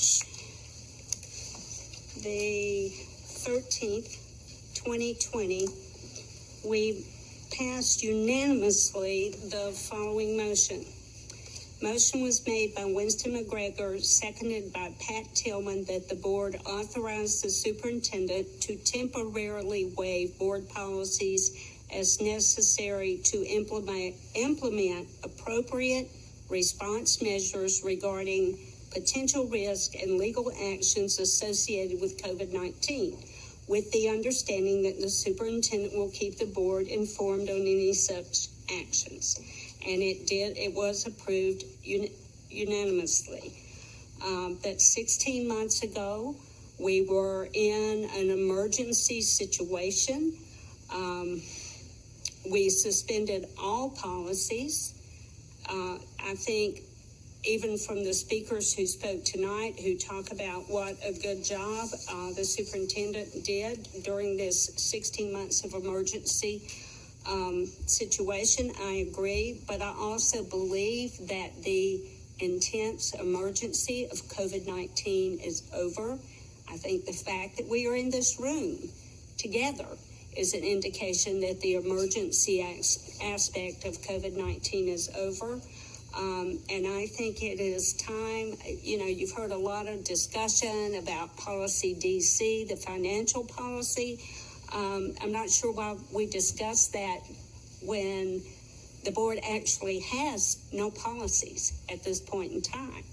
March the 13th, 2020, we passed unanimously the following motion. Motion was made by Winston McGregor, seconded by Pat Tillman, that the board authorize the superintendent to temporarily waive board policies as necessary to implement appropriate response measures regarding potential risk and legal actions associated with COVID-19, with the understanding that the superintendent will keep the board informed on any such actions. And it was approved unanimously. That 16 months ago, we were in an emergency situation. We suspended all policies. I think even from the speakers who spoke tonight, who talk about what a good job the superintendent did during this 16 months of emergency situation, I agree, but I also believe that the intense emergency of COVID-19 is over. I think the fact that we are in this room together is an indication that the emergency aspect of COVID-19 is over. And I think it is time, you've heard a lot of discussion about policy DC, the financial policy. I'm not sure why we discussed that when the board actually has no policies at this point in time.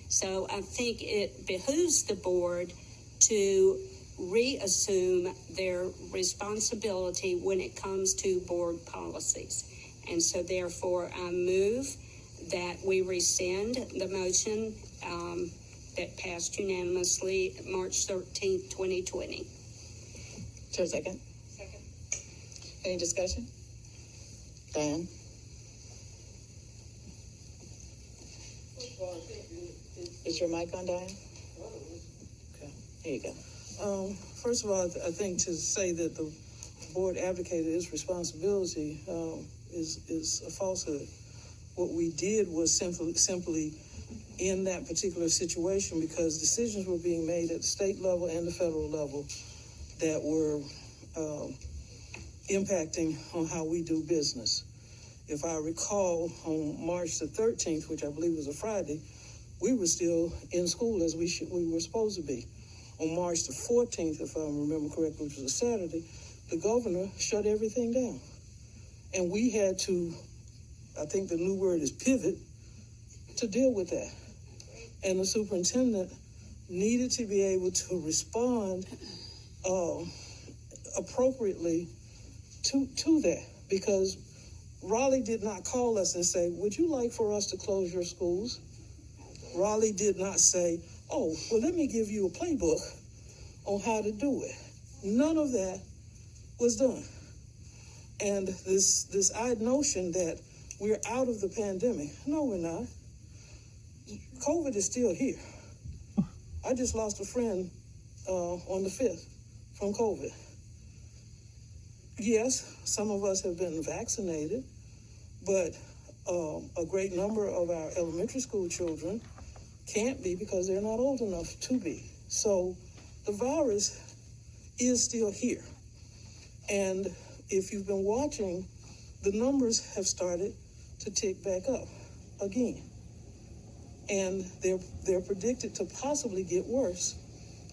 So I think it behooves the board to reassume their responsibility when it comes to board policies. And so therefore I move that we rescind the motion that passed unanimously March 13th, 2020. Is there a second? Second. Any discussion? Diane? Is your mic on, Diane? Okay, here you go. First of all, I think to say that the board abdicated its responsibility is a falsehood. What we did was simply in that particular situation, because decisions were being made at the state level and the federal level that were impacting on how we do business. If I recall, on March the 13th, which I believe was a Friday, we were still in school as we were supposed to be. On March the 14th, if I remember correctly, which was a Saturday, the governor shut everything down. And we had to, I think the new word is pivot, to deal with that. And the superintendent needed to be able to respond appropriately to that, because Raleigh did not call us and say, would you like for us to close your schools? Raleigh did not say, oh, well, let me give you a playbook on how to do it. None of that was done. And this notion that we're out of the pandemic, no, we're not. COVID is still here. I just lost a friend on the 5th from COVID. Yes, some of us have been vaccinated, but a great number of our elementary school children can't be because they're not old enough to be. So the virus is still here. And if you've been watching, the numbers have started to tick back up again. And they're predicted to possibly get worse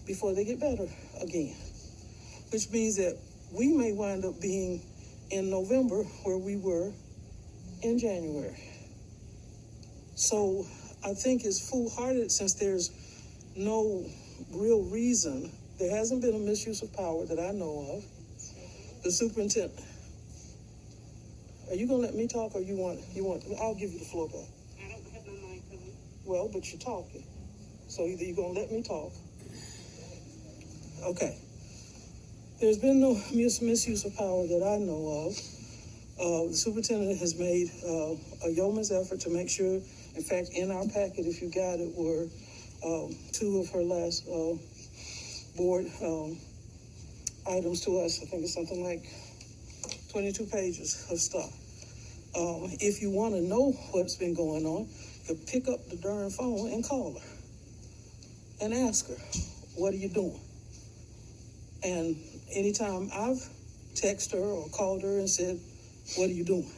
before they get better again, which means that we may wind up being in November where we were in January. So I think it's foolhardy, since there's no real reason. There hasn't been a misuse of power that I know of. The superintendent. Are you going to let me talk, or you want? I'll give you the floor back. I don't have my mic on. Well, but you're talking. So either you're going to let me talk. Okay. There's been no misuse of power that I know of. The superintendent has made a yeoman's effort to make sure, in fact, in our packet, if you got it, were two of her last board items to us. I think it's something like 22 pages of stuff. If you want to know what's been going on, you pick up the darn phone and call her. and ask her, what are you doing? And anytime I've texted her or called her and said, what are you doing?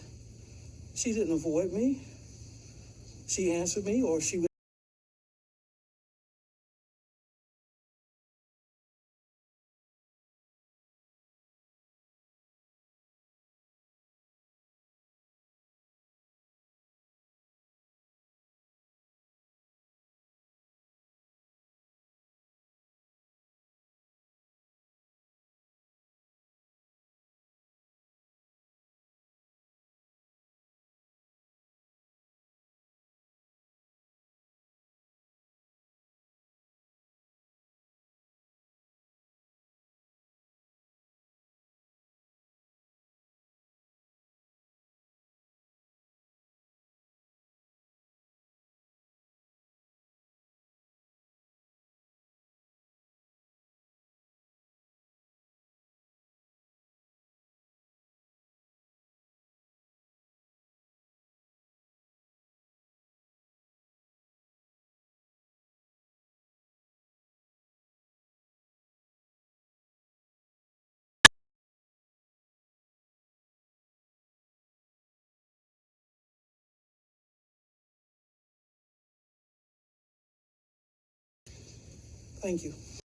She didn't avoid me. She answered me, or she would. Thank you.